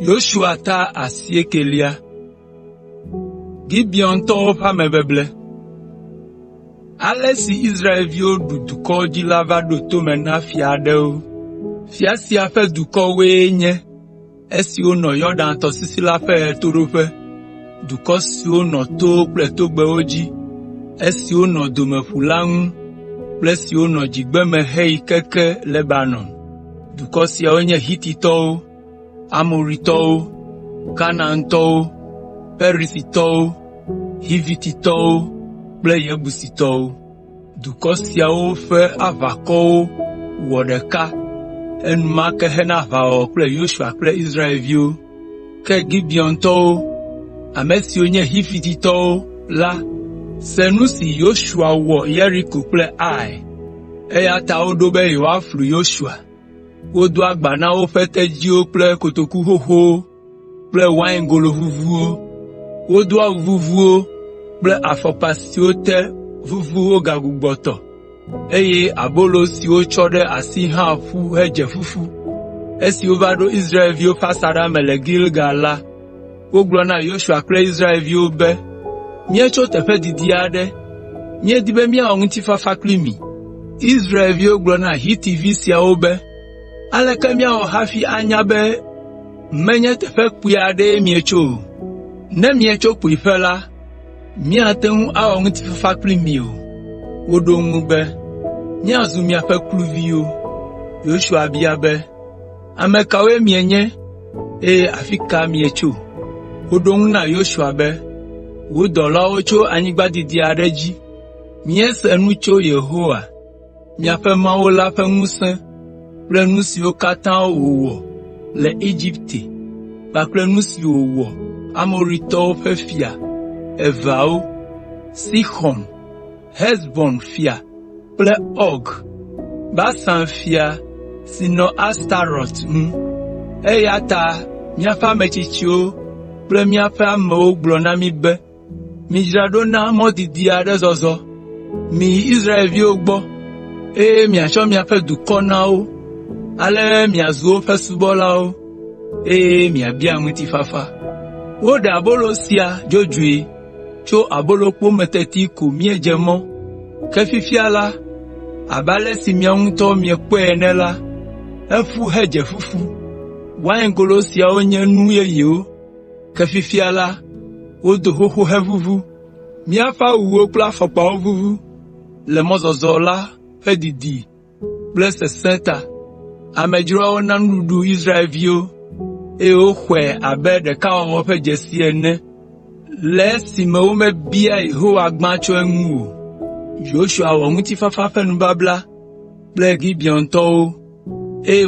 Yoshua ta asiekelia. Gibeon to pa mebeble. Alesi Israelvio du duko di lavado to mena fiadeo. Fiasia fe duko wenye. Esi ono Yordan to sisila fe turufe. Duko si ono to pleto beoji. Esi ono dome fulang. Plesi ono jigbeme hei keke Lebanon. Duko si onye Hitito, Amorito, Canaanto, Perisito, Hivitito, ple Yebusito. Duko si fe avako, wodeka, en make hena vao ple Yoshua ple Israelvio, ke Gibeon to, amesi onye Hivitito, la, senusi Yoshua wo Yeriko ple Ai. Eya ta odobe yo aflu Yoshua. Odo agba na o fete ji o ple kotoku hoho, ple wine golo vuvuo. Odo vuvuo, ple afopasi o te vuvuo gagugboto. Eye abolo si o chode asi ha fu heje fufu. Esi ovado Israelvio fasara mele Gilgala. Oglo na Yoshua ple Israelvio be. Mie cho tefe didiade. Mie dibe mia onti fafaklimi. Israelvio oglo na hiti sia obe. Aleke mia o hafi anya be. Menye tefe kuyade miecho. Ne miecho kuifela. Mia tengu a onti fafaklimi o. Wodo ngube. Mia zumia fe kluvio. Yoshua biabe. Amekawe mienye. Afika miecho. Wodo na Yoshua be. Wodola ocho anyigba didi areji. Miese nucho Yehowa. Miafe maola fe musen. Ple nusi o katan owo. Le Egypte. Bakle nusi owo. Amorito fe fia. Evao. Sihon. Hesbon fia. Ple Og. Basan fia. Sino Astaroth. Eyata. Miafa mechichio. Ple miafe amo glona mi be. Mi jradona modidi arezozo. Mi Israelvio gbo. Mi acho mi afe dukona o. Ale mi azuo fe subola o. Mi abia mwiti fafa. Oda abolo sia jojui. Cho abolo po meteti ku mi jemo. Kefifiala. Abale si mi onto mi kwe enela. Efu heje fufu. Wangolo sia onye nuye yo. Kefifiala. Odo hoho hevuvu. Miafa uwo pla fopa ovuvu. Le mozozola fe didi. Blesse senta. Amejura onanudu Israelvio. Okwe abe de ka owo fe jesi ene. Le sime ome bia iho agmacho enwu. Joshua wo muti fafa fe nu babla. Ple Gibeon to.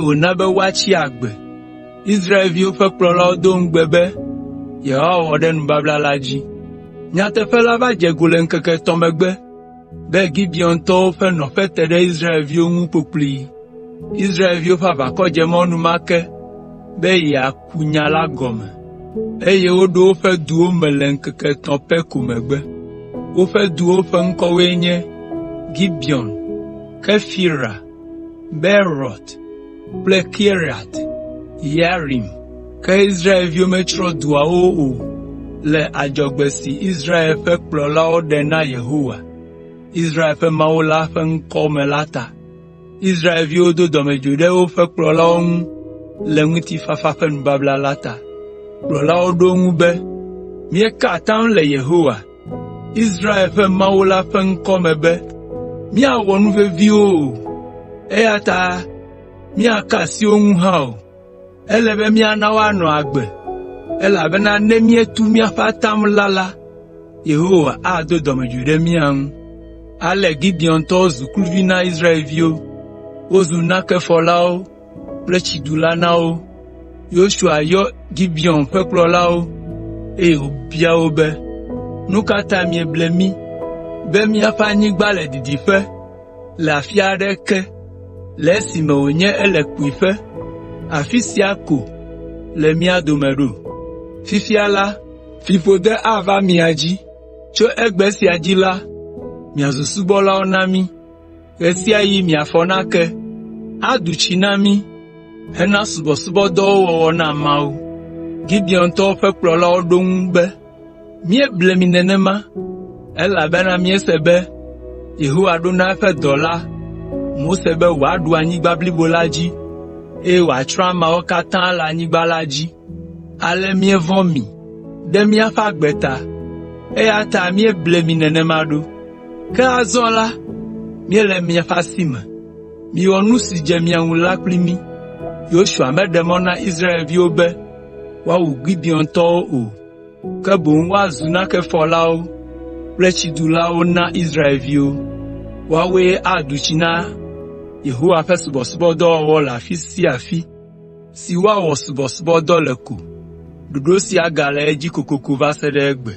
Onabe wachi agbe. Israelvio fe plola odo ngbebe. Yehowa ode nu babla laji. Nyate fe lava jegole nkeke tomegbe. Be Gibeon to fe no fe tede Israelvio ngu popli. Israelvio fa vako jemonu make. Be ya kunyala gome. Eye odo fe duo mele nkeke tompe kumegbe. O fe duo fe nkowenye. Gibeon. Kefira. Berot. Ple Kiriat. Yarim. Ke Israelvio metro dua o. Le ajogbesi Israel fe plola ode na Yehowa. Israel fe maola fe nkome lata. Israelvio do domejude o fe plola on. Le nwiti fafa fe nbabla lata. Plola odo ngube. Mie katan le Yehowa. Israel fe maola fe nkome be. Mia wonu ve vio. Ata. Mia kasi onwu hao. Elebe mia nawa no agbe. Ela bena nemie tu mia fatam lala. Yehowa ado domejude mian. Ale Gibeon to zukulvina Israelvio. Ozu nake folao. Plechidula nao. Yoshua yo Gibeon peklolao. Obia obe. Nukata mie blemi. Be mia fanyi gbale didi fe. La fiade ke. Le sime onye ele kuife. Afisiako. Le mia domero. Fifiala. Fifode ava miaji. Cho egbesi ajila. Miazu subola onami. Resia yi miafonake. Aduchinami. Hena subo do wo na mau. Gideon tɔwo ƒe kplɔlawo ɖo ŋu be, míeble mi nenema, elabena míese be Yehowa ɖo na eƒe dɔla Mose be wòaɖu anyigba blibo la dzi, eye wòatsrɔ̃ ameawo katã le anyigba la dzi. Ale míevɔ̃ mi ɖe míaƒe agbe ta, eya ta míeble mi nenema ɖo. Ke azɔ la, míele miaƒe asi me. Miwɔ nu si dze mia ŋu la kpli mí. Yosua meɖe mɔ na Israelviwo be woawu Gideontɔwo o, ke boŋ woazu nakefɔlawo kple tsidulawo na Israelviwo. Woawoe aɖu tsi na Yehowa ƒe subɔsubɔdɔwɔwɔ le afi sia afi si woawɔ subɔsubɔdɔ le ko. Ɖoɖo sia gale edzi kokoko va se ɖe egbe.